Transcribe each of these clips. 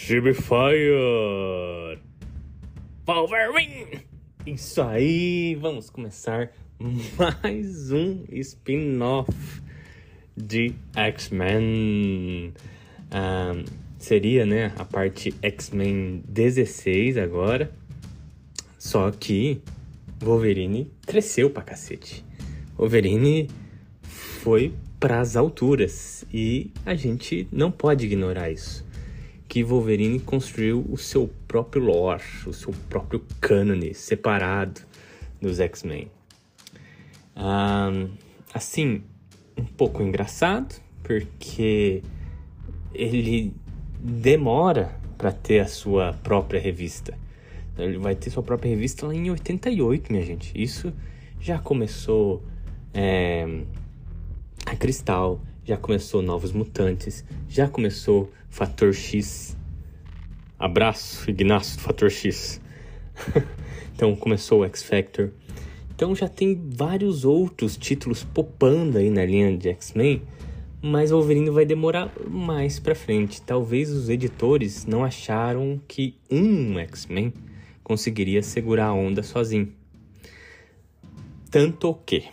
Should be fired! Wolverine! Isso aí, vamos começar mais um spin-off de X-Men. Seria, né, a parte X-Men 16 agora. Só que Wolverine cresceu pra cacete. Wolverine foi pras alturas e a gente não pode ignorar isso. Que Wolverine construiu o seu próprio lore, o seu próprio cânone separado dos X-Men. Assim, um pouco engraçado, porque ele demora para ter a sua própria revista. Ele vai ter sua própria revista lá em 88, minha gente. Isso já começou a Cristal, já começou Novos Mutantes, já começou Fator X. Abraço, Ignacio do Fator X. Então começou o X-Factor. Então já tem vários outros títulos popando aí na linha de X-Men, mas o Wolverine vai demorar mais pra frente. Talvez os editores não acharam que um X-Men conseguiria segurar a onda sozinho. Tanto que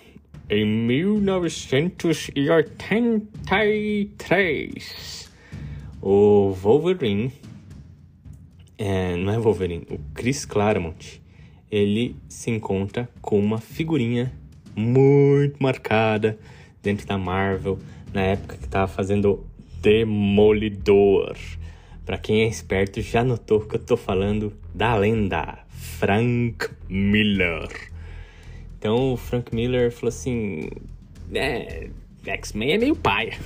em 1983, o Wolverine, não é Wolverine, o Chris Claremont, ele se encontra com uma figurinha muito marcada dentro da Marvel, na época que estava fazendo Demolidor. Para quem é esperto já notou que eu tô falando da lenda Frank Miller. Então o Frank Miller falou assim, X-Men é meio paia.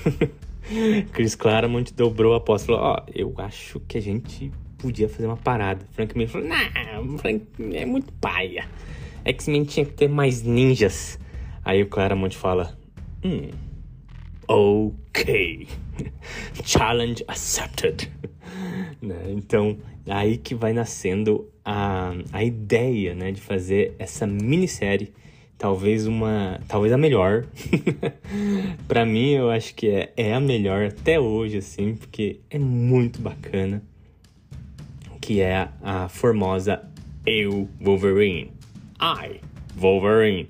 Chris Claremont dobrou a aposta e falou, eu acho que a gente podia fazer uma parada. Frank Miller falou, não, Frank é muito paia. X-Men tinha que ter mais ninjas. Aí o Claremont fala, ok, challenge accepted. Então, aí que vai nascendo a ideia, né, de fazer essa minissérie. Talvez a melhor. Pra mim, eu acho que é a melhor até hoje, assim, porque é muito bacana. Que é a formosa Eu, Wolverine. Wolverine.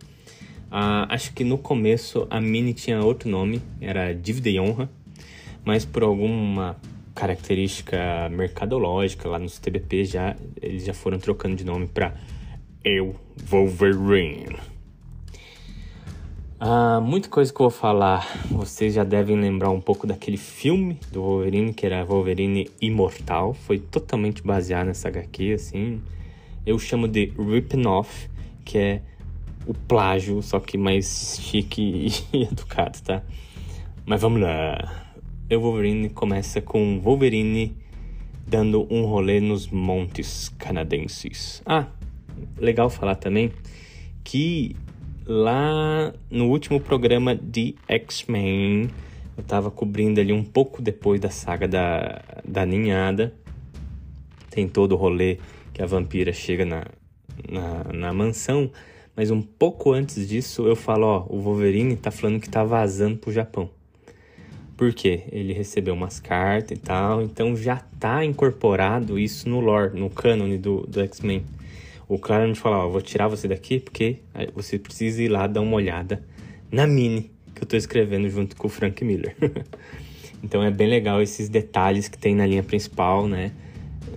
Acho que no começo a mini tinha outro nome, era Dívida e Honra, mas por alguma característica mercadológica lá nos TBP eles já foram trocando de nome para Eu, Wolverine. Muita coisa que eu vou falar, vocês já devem lembrar um pouco daquele filme do Wolverine, que era Wolverine Imortal. Foi totalmente baseado nessa HQ, assim. Eu chamo de Ripping Off, que é o plágio, só que mais chique e educado, tá? Mas vamos lá. O Wolverine começa com Wolverine dando um rolê nos montes canadenses. Legal falar também que lá no último programa de X-Men, eu tava cobrindo ali um pouco depois da saga da ninhada. Tem todo o rolê que a vampira chega na mansão. Mas um pouco antes disso, eu falo, o Wolverine tá falando que tá vazando pro Japão. Por quê? Ele recebeu umas cartas e tal, então já tá incorporado isso no lore, no cânone do X-Men. O Claremont fala, vou tirar você daqui porque você precisa ir lá dar uma olhada na mini que eu tô escrevendo junto com o Frank Miller. Então é bem legal esses detalhes que tem na linha principal, né?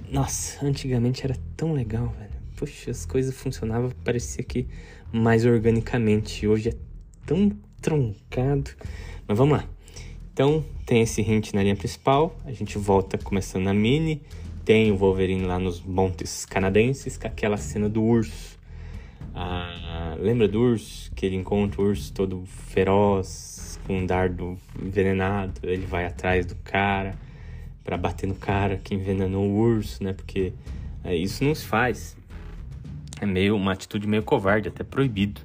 Nossa, antigamente era tão legal, velho. Poxa, as coisas funcionavam, parecia que mais organicamente. Hoje é tão truncado. Mas vamos lá. Então, tem esse hint na linha principal. A gente volta começando na mini. Tem o Wolverine lá nos montes canadenses, com aquela cena do urso. Lembra do urso? Que ele encontra o urso todo feroz, com um dardo envenenado. Ele vai atrás do cara pra bater no cara que envenenou o urso, né? Porque isso não se faz. É uma atitude meio covarde, até proibido.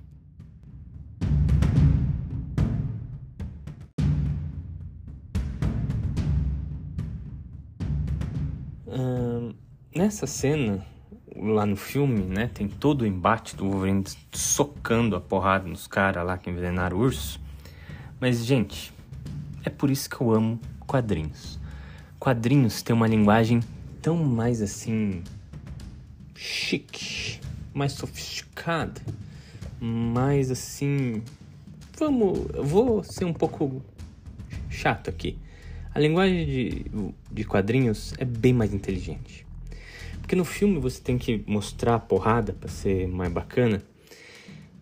Nessa cena, lá no filme, né, tem todo o embate do Wolverine socando a porrada nos caras lá que envenenaram o urso. Mas, gente, é por isso que eu amo quadrinhos. Quadrinhos têm uma linguagem tão mais assim chique, mais sofisticada, mais assim... eu vou ser um pouco chato aqui. A linguagem de quadrinhos é bem mais inteligente. Porque no filme você tem que mostrar a porrada pra ser mais bacana.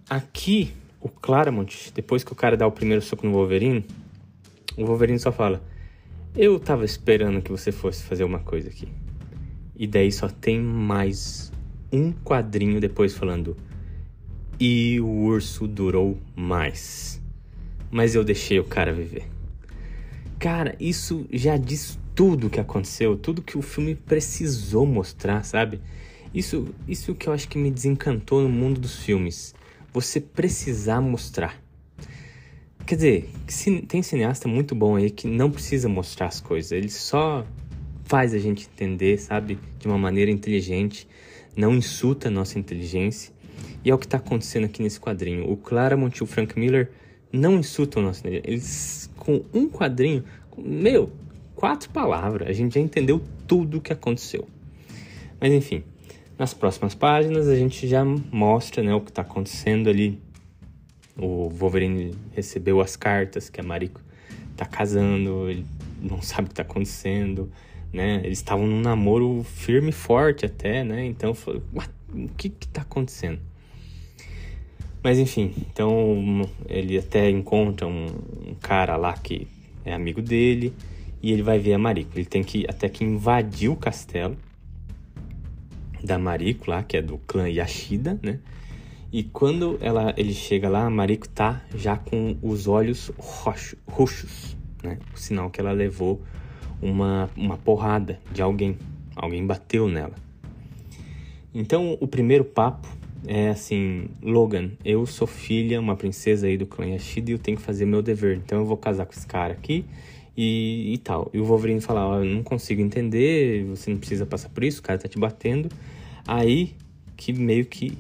Aqui, o Claremont, depois que o cara dá o primeiro soco no Wolverine, o Wolverine só fala: eu tava esperando que você fosse fazer uma coisa aqui. E daí só tem mais um quadrinho depois falando: e o urso durou mais, mas eu deixei o cara viver. Cara, isso já diz tudo o que aconteceu, tudo que o filme precisou mostrar, sabe? Isso que eu acho que me desencantou no mundo dos filmes. Você precisar mostrar. Quer dizer, tem cineasta muito bom aí que não precisa mostrar as coisas. Ele só faz a gente entender, sabe? De uma maneira inteligente. Não insulta a nossa inteligência. E é o que está acontecendo aqui nesse quadrinho. O Claremont e o Frank Miller não insultam a nossa inteligência. Eles, com um quadrinho, 4 palavras, a gente já entendeu tudo o que aconteceu. Mas enfim, nas próximas páginas a gente já mostra, né, o que está acontecendo ali. O Wolverine recebeu as cartas que a Mariko tá casando, ele não sabe o que tá acontecendo, né? Eles estavam num namoro firme e forte até, né? Então, o que tá acontecendo? Mas enfim, então ele até encontra um cara lá que é amigo dele e ele vai ver a Mariko. Ele tem que até que invadir o castelo da Mariko lá, que é do clã Yashida, né? E quando ele chega lá, a Mariko tá já com os olhos roxos, né? O sinal que ela levou uma porrada de alguém. Alguém bateu nela. Então, o primeiro papo é assim: Logan, eu sou filha, uma princesa aí do clã Yashida, e eu tenho que fazer meu dever. Então eu vou casar com esse cara aqui e tal. E o Wolverine fala: eu não consigo entender, você não precisa passar por isso, o cara tá te batendo. Aí que meio que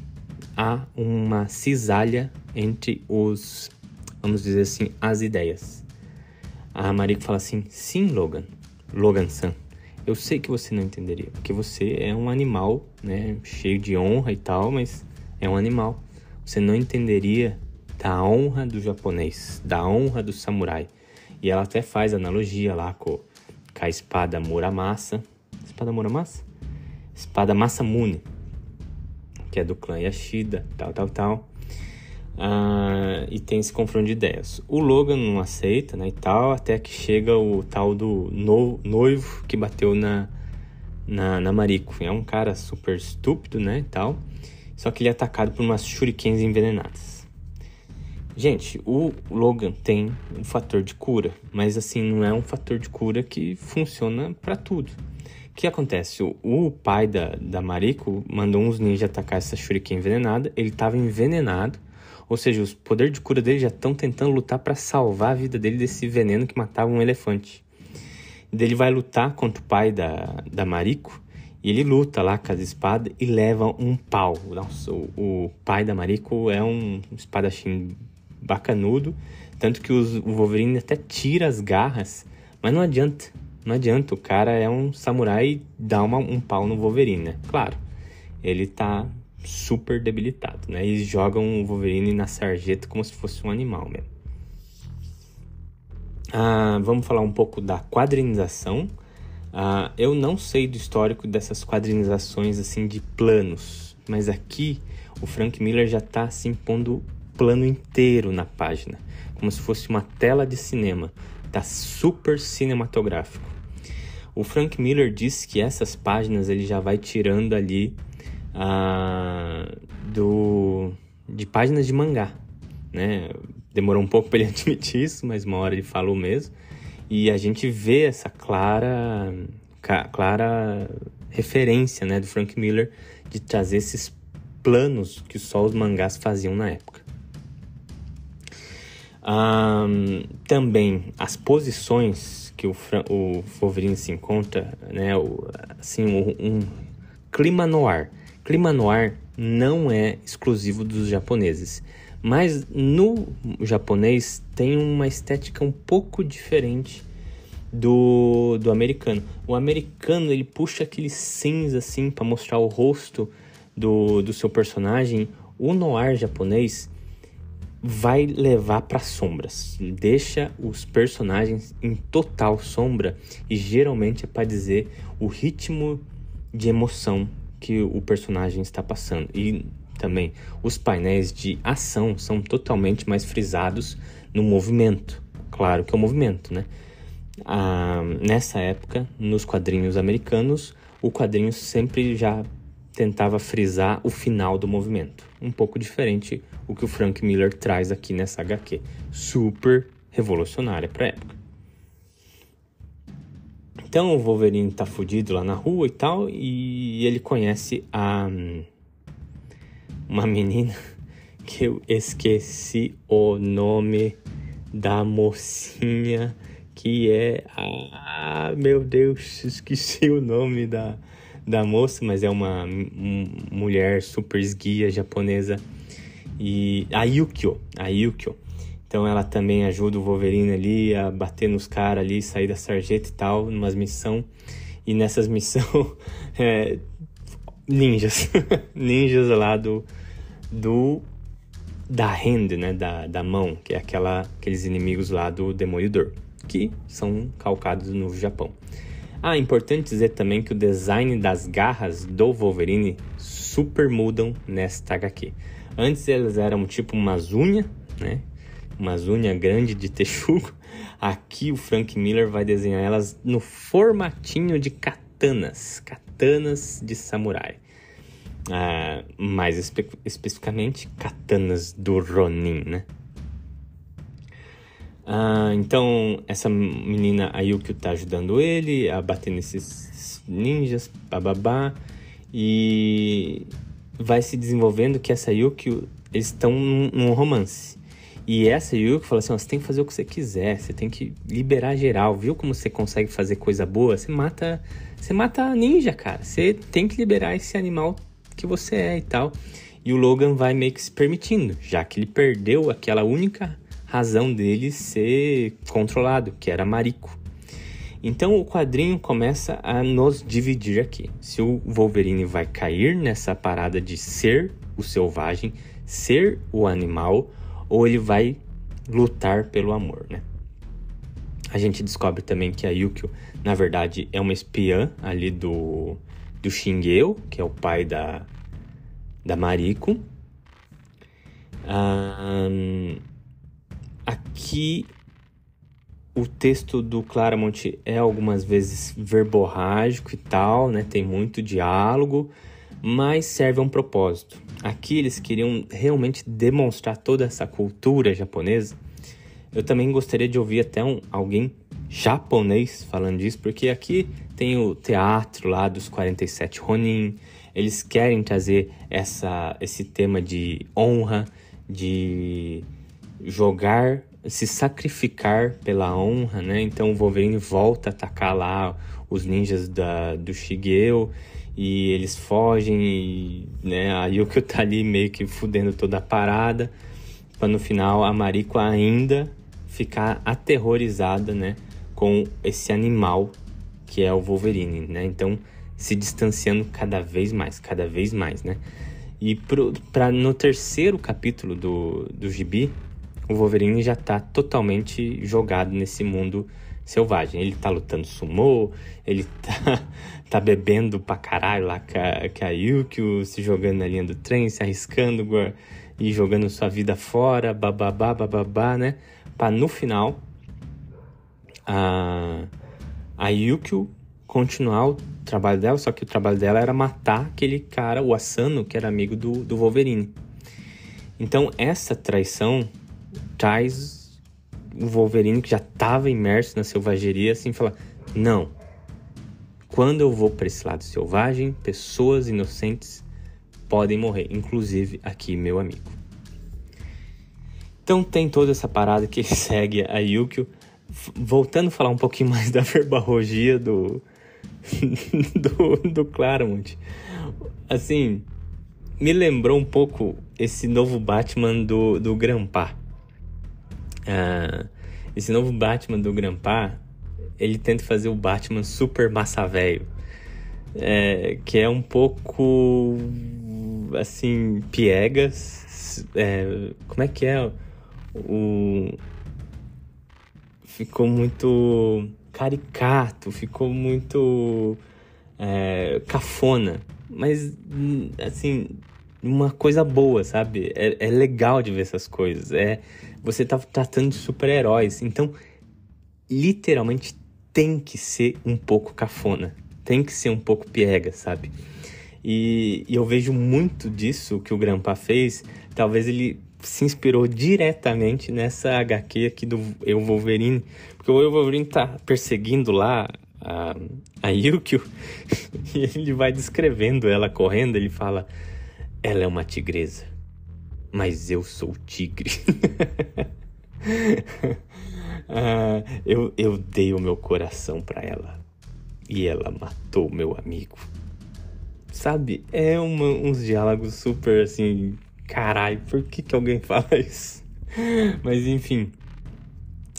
há uma cisalha entre vamos dizer assim, as ideias. A Mariko fala assim: sim, Logan-san, eu sei que você não entenderia, porque você é um animal, né, cheio de honra e tal, mas é um animal. Você não entenderia da honra do japonês, da honra do samurai. E ela até faz analogia lá com a espada Muramasa. Espada Masamune, que é do clã Yashida, tal. E tem esse confronto de ideias. O Logan não aceita, né, e tal, até que chega o tal do noivo que bateu na Mariko. É um cara super estúpido, né, e tal. Só que ele é atacado por umas shurikens envenenadas. Gente, o Logan tem um fator de cura, mas assim, não é um fator de cura que funciona pra tudo. O que acontece? O pai da Mariko mandou uns ninjas atacar essa shuriken envenenada. Ele estava envenenado, ou seja, os poderes de cura dele já estão tentando lutar para salvar a vida dele desse veneno que matava um elefante. Ele vai lutar contra o pai da Mariko, e ele luta lá com as espadas e leva um pau. Nossa, o pai da Mariko é um espadachim bacanudo, tanto que o Wolverine até tira as garras, mas não adianta. Não adianta, o cara é um samurai e dá um pau no Wolverine, né? Claro, ele tá super debilitado, né? E jogam o Wolverine na sarjeta como se fosse um animal mesmo. Vamos falar um pouco da quadrinização. Eu não sei do histórico dessas quadrinizações assim de planos, mas aqui o Frank Miller já tá assim pondo plano inteiro na página, como se fosse uma tela de cinema. Tá super cinematográfico. O Frank Miller disse que essas páginas ele já vai tirando ali de páginas de mangá, né? Demorou um pouco para ele admitir isso, mas uma hora ele falou mesmo. E a gente vê essa clara referência, né, do Frank Miller de trazer esses planos que só os mangás faziam na época. Também as posições que o Wolverine se encontra, né, um clima noir. Clima noir não é exclusivo dos japoneses, mas no japonês tem uma estética um pouco diferente do americano. O americano, ele puxa aquele cinza assim para mostrar o rosto do seu personagem. O noir japonês vai levar para sombras, deixa os personagens em total sombra, e geralmente é para dizer o ritmo de emoção que o personagem está passando. E também os painéis de ação são totalmente mais frisados no movimento. Claro que é o movimento, né? Nessa época, nos quadrinhos americanos, o quadrinho sempre já tentava frisar o final do movimento. Um pouco diferente o que o Frank Miller traz aqui nessa HQ. Super revolucionária para a época. Então o Wolverine tá fudido lá na rua e tal, e ele conhece uma menina que eu esqueci o nome da mocinha, que é... meu Deus, esqueci o nome da moça, mas é uma mulher super esguia japonesa. E a Yukio. Então ela também ajuda o Wolverine ali a bater nos caras ali, sair da sarjeta e tal, numas missões. E nessas missões, ninjas. Ninjas lá da hand, né? Da mão, que é aqueles inimigos lá do Demolidor, que são calcados no Japão. Importante dizer também que o design das garras do Wolverine super mudam nesta HQ. Antes elas eram tipo umas unhas, né? Umas unhas grandes de texugo. Aqui o Frank Miller vai desenhar elas no formatinho de katanas de samurai. Mais especificamente, katanas do Ronin, né? Então, essa menina, a Yukio, tá ajudando ele a bater nesses ninjas, bababá. E vai se desenvolvendo que essa Yukio, eles estão num romance. E essa Yukio fala assim, você tem que fazer o que você quiser, você tem que liberar geral, viu como você consegue fazer coisa boa? Você mata ninja, cara, você tem que liberar esse animal que você é e tal. E o Logan vai meio que se permitindo, já que ele perdeu aquela única razão dele ser controlado, que era Mariko. Então o quadrinho começa a nos dividir aqui. Se o Wolverine vai cair nessa parada de ser o selvagem, ser o animal, ou ele vai lutar pelo amor, né? A gente descobre também que a Yukio, na verdade, é uma espiã ali do Shingeo, que é o pai da Mariko. Aqui o texto do Claremont é algumas vezes verborrágico e tal, né? Tem muito diálogo, mas serve a um propósito. Aqui eles queriam realmente demonstrar toda essa cultura japonesa. Eu também gostaria de ouvir até alguém japonês falando disso, porque aqui tem o teatro lá dos 47 Ronin. Eles querem trazer esse tema de honra, de jogar, se sacrificar pela honra, né? Então o Wolverine volta a atacar lá os ninjas do Shigeo e eles fogem e, né, a Yukio tá ali meio que fudendo toda a parada, para no final a Mariko ainda ficar aterrorizada, né, com esse animal que é o Wolverine, né? Então se distanciando cada vez mais, né? E no terceiro capítulo do gibi, o Wolverine já tá totalmente jogado nesse mundo selvagem. Ele tá lutando sumô, ele tá bebendo pra caralho lá com a Yukio, se jogando na linha do trem, se arriscando e jogando sua vida fora, bababá, né? Pra no final a Yukio continuar o trabalho dela, só que o trabalho dela era matar aquele cara, o Asano, que era amigo do Wolverine. Então essa traição traz o Wolverine, que já estava imerso na selvageria, assim, falar, não, quando eu vou para esse lado selvagem, pessoas inocentes podem morrer, inclusive aqui, meu amigo. Então tem toda essa parada que segue a Yukio. Voltando a falar um pouquinho mais da verborragia do Claremont, assim, me lembrou um pouco esse novo Batman do Grandpa. Esse novo Batman do Grandpa, ele tenta fazer o Batman super massa velho. Que é um pouco, assim, piegas. Como é que é? Ficou muito caricato, ficou muito cafona. Mas, assim, uma coisa boa, sabe? É legal de ver essas coisas. Você tá tratando de super-heróis. Então, literalmente, tem que ser um pouco cafona. Tem que ser um pouco piega, sabe? E eu vejo muito disso que o Grampa fez. Talvez ele se inspirou diretamente nessa HQ aqui do Eu Wolverine. Porque o Eu Wolverine tá perseguindo lá a Yukio. E ele vai descrevendo ela correndo. Ele fala, ela é uma tigresa, mas eu sou o tigre. Eu dei o meu coração pra ela. E ela matou meu amigo. Sabe? Uns diálogos super assim... Caralho, por que alguém fala isso? Mas enfim...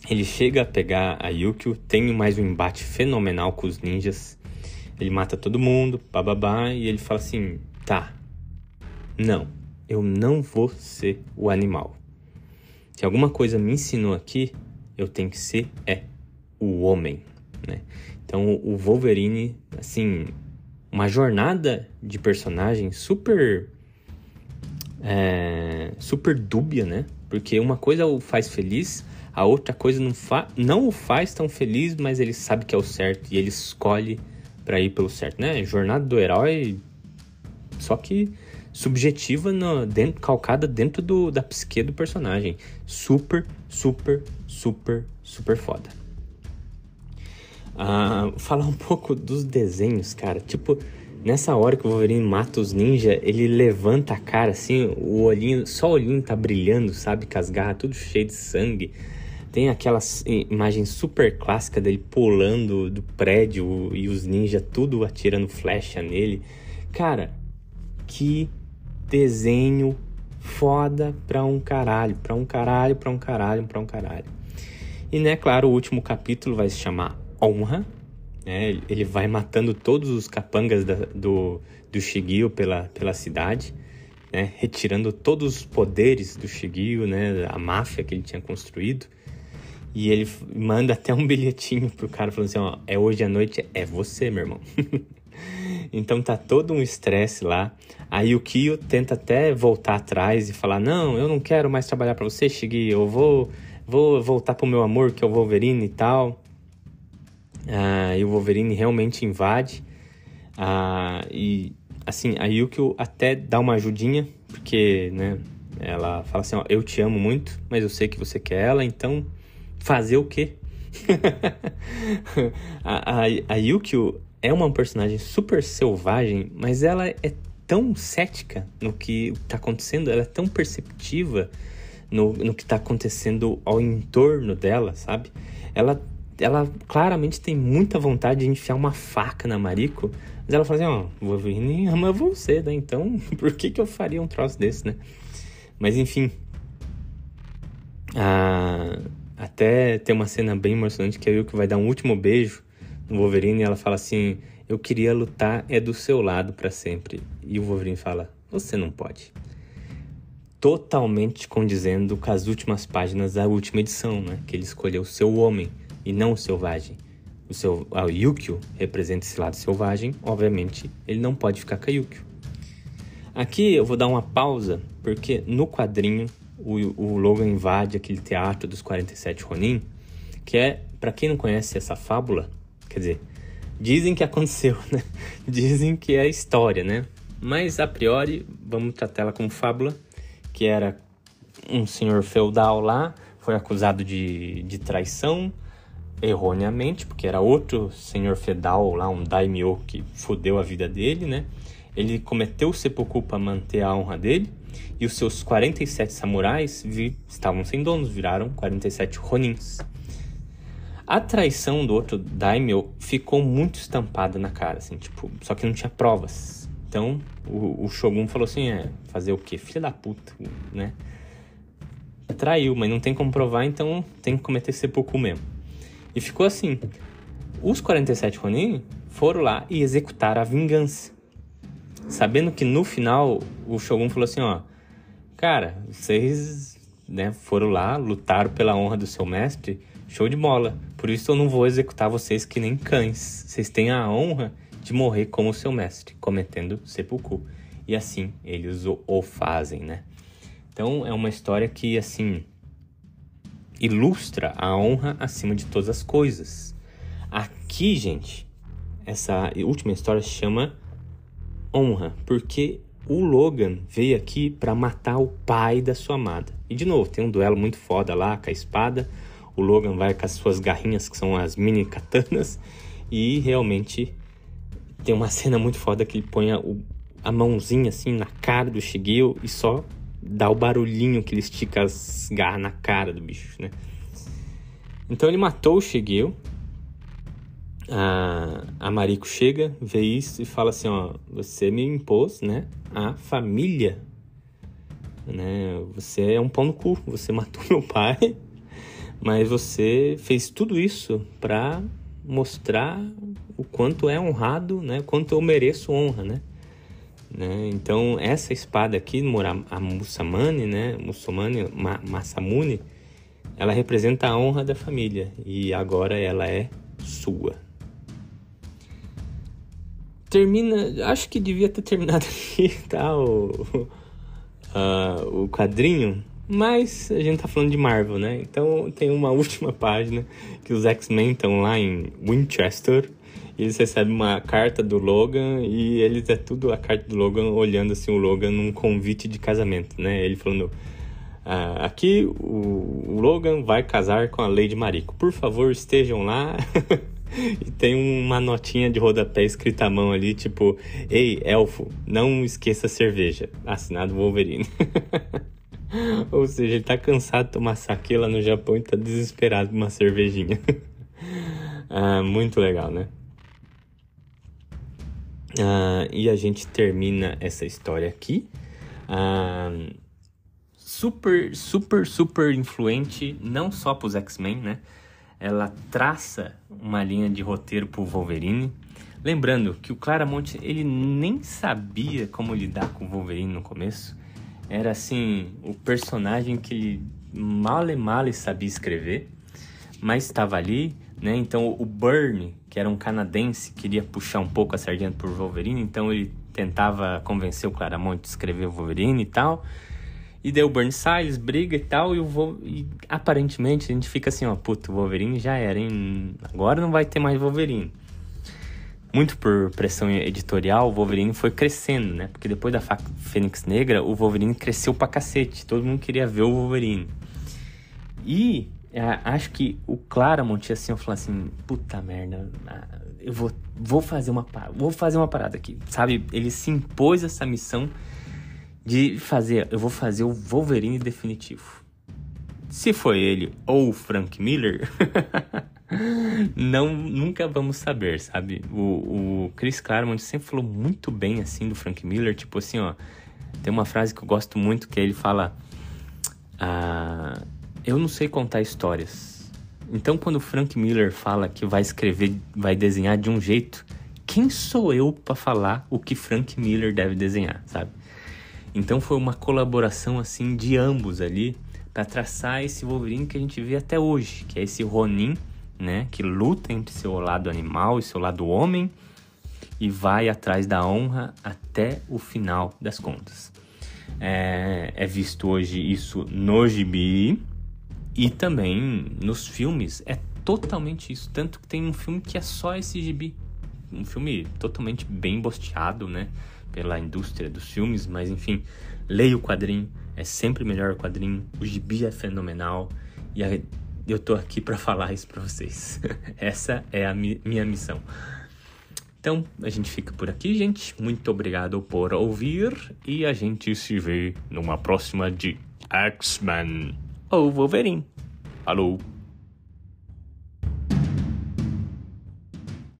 Ele chega a pegar a Yukio. Tem mais um embate fenomenal com os ninjas. Ele mata todo mundo, bababá. E ele fala assim... Tá. Não. Eu não vou ser o animal. Se alguma coisa me ensinou aqui... Eu tenho que ser o homem, né? Então, o Wolverine, assim, uma jornada de personagem super dúbia, né? Porque uma coisa o faz feliz, a outra coisa não o faz tão feliz, mas ele sabe que é o certo e ele escolhe para ir pelo certo, né? Jornada do herói, só que subjetiva, calcada dentro da psique do personagem. Super, super, super, super foda. Falar um pouco dos desenhos, cara. Tipo, nessa hora que o Wolverine mata os ninjas, ele levanta a cara assim, só o olhinho tá brilhando, sabe? Com as garras tudo cheio de sangue. Tem aquelas imagens super clássicas dele pulando do prédio e os ninjas tudo atirando flecha nele. Cara, que desenho foda pra um caralho. E, né, claro, o último capítulo vai se chamar Honra, né? Ele vai matando todos os capangas do Shigio pela cidade, né? Retirando todos os poderes do Shigio, né? A máfia que ele tinha construído. E ele manda até um bilhetinho pro cara falando assim, ó, hoje à noite, é você, meu irmão. Então tá todo um estresse lá. Aí o Kyo tenta até voltar atrás e falar, não, eu não quero mais trabalhar pra você, Shigio, eu vou voltar pro meu amor, que é o Wolverine e tal. E o Wolverine realmente invade. E assim, a Yukio até dá uma ajudinha, porque, né, ela fala assim, ó, eu te amo muito, mas eu sei que você quer ela, então fazer o quê? a Yukio é uma personagem super selvagem, mas ela é tão cética no que tá acontecendo, ela é tão perceptiva no que tá acontecendo ao entorno dela, sabe? Ela claramente tem muita vontade de enfiar uma faca na Mariko, mas ela fala assim, ó, o Wolverine ama você, né? Então, por que eu faria um troço desse, né? Mas enfim, até tem uma cena bem emocionante que a Yukio vai dar um último beijo no Wolverine e ela fala assim, eu queria lutar do seu lado pra sempre. E o Wolverine fala, você não pode. Totalmente condizendo com as últimas páginas da última edição, né? Que ele escolheu o seu homem e não o selvagem. A Yukio representa esse lado selvagem, obviamente ele não pode ficar com a Yukio. Aqui eu vou dar uma pausa, porque no quadrinho o Logan invade aquele teatro dos 47 Ronin, que é, pra quem não conhece essa fábula, quer dizer, dizem que aconteceu, né? Dizem que é história, né? Mas, a priori, vamos tratar ela como fábula, que era um senhor feudal lá, foi acusado de traição, erroneamente, porque era outro senhor feudal lá, um daimyo, que fodeu a vida dele, né? Ele cometeu o seppuku para manter a honra dele, e os seus 47 samurais estavam sem donos, viraram 47 ronins. A traição do outro daimyo ficou muito estampada na cara, assim, tipo, só que não tinha provas. Então, o Shogun falou assim, fazer o quê? Filha da puta, né? Traiu, mas não tem como provar, então tem que cometer seppuku mesmo. E ficou assim. os 47 Ronin foram lá e executaram a vingança. Sabendo que no final o Shogun falou assim, ó, cara, vocês, né, foram lá, lutaram pela honra do seu mestre, show de bola. Por isso eu não vou executar vocês que nem cães. Vocês têm a honra de morrer como o seu mestre, cometendo seppuku. E assim eles o fazem, né? Então é uma história que, assim, ilustra a honra acima de todas as coisas. Aqui, gente, essa última história se chama honra, porque o Logan veio aqui para matar o pai da sua amada. E de novo, tem um duelo muito foda lá com a espada. O Logan vai com as suas garrinhas, que são as mini katanas, e realmente tem uma cena muito foda que ele põe a mãozinha assim na cara do Shigeo e só dá o barulhinho que ele estica as garras na cara do bicho, né? Então ele matou o Shigeo. A Mariko chega, vê isso e fala assim, ó, você me impôs, né, a família, né? Você é um pau no cu, você matou meu pai, mas você fez tudo isso pra mostrar o quanto é honrado, né? O quanto eu mereço honra, né? Então essa espada aqui, a Masamune, né? Masamune, ela representa a honra da família e agora ela é sua. Termina, acho que devia ter terminado aqui, tá? O quadrinho, mas a gente tá falando de Marvel, né? Então tem uma última página que os X-Men estão lá em Winchester e eles recebem uma carta do Logan e eles tudo a carta do Logan olhando assim o Logan num convite de casamento, né? Ele falando, aqui o Logan vai casar com a Lady Mariko, por favor estejam lá. E tem uma notinha de rodapé escrita à mão ali, tipo, ei, elfo, não esqueça a cerveja. Assinado Wolverine. Ou seja, ele tá cansado de tomar saque lá no Japão e tá desesperado por uma cervejinha. Muito legal, né? E a gente termina essa história aqui. Super, super, super influente, não só pros X-Men, né? Ela traça uma linha de roteiro pro Wolverine. Lembrando que o Claremont, ele nem sabia como lidar com o Wolverine no começo. Era assim, o personagem que ele male sabia escrever, mas estava ali, né? Então o Byrne, que era um canadense, queria puxar um pouco a sardinha pro Wolverine, então ele tentava convencer o Claremont de escrever o Wolverine e tal. E daí o Burnside, eles brigam e tal, e aparentemente a gente fica assim, ó, puto, o Wolverine já era, hein? Agora não vai ter mais Wolverine. Muito por pressão editorial, o Wolverine foi crescendo, né? Porque depois da Fênix Negra, o Wolverine cresceu pra cacete. Todo mundo queria ver o Wolverine. E acho que o Claremont, assim, eu falei assim, puta merda, eu vou fazer uma parada aqui, sabe? Ele se impôs essa missão de eu vou fazer o Wolverine definitivo. Se foi ele ou o Frank Miller, nunca vamos saber, sabe? O Chris Claremont sempre falou muito bem, assim, do Frank Miller. Tipo assim, ó, tem uma frase que eu gosto muito, que ele fala, eu não sei contar histórias. Então, quando o Frank Miller fala que vai escrever, vai desenhar de um jeito, quem sou eu para falar o que Frank Miller deve desenhar, sabe? Então foi uma colaboração assim de ambos ali para traçar esse Wolverine que a gente vê até hoje, que é esse Ronin, né, que luta entre seu lado animal e seu lado homem e vai atrás da honra até o final das contas. É visto hoje isso no gibi e também nos filmes, é totalmente isso, tanto que tem um filme que é só esse gibi, um filme totalmente bem bosteado, né, pela indústria dos filmes, mas enfim, leia o quadrinho, é sempre melhor o quadrinho, o gibi é fenomenal e eu tô aqui para falar isso para vocês. Essa é a minha missão. Então, a gente fica por aqui, gente. Muito obrigado por ouvir e a gente se vê numa próxima de X-Men ou Wolverine. Falou!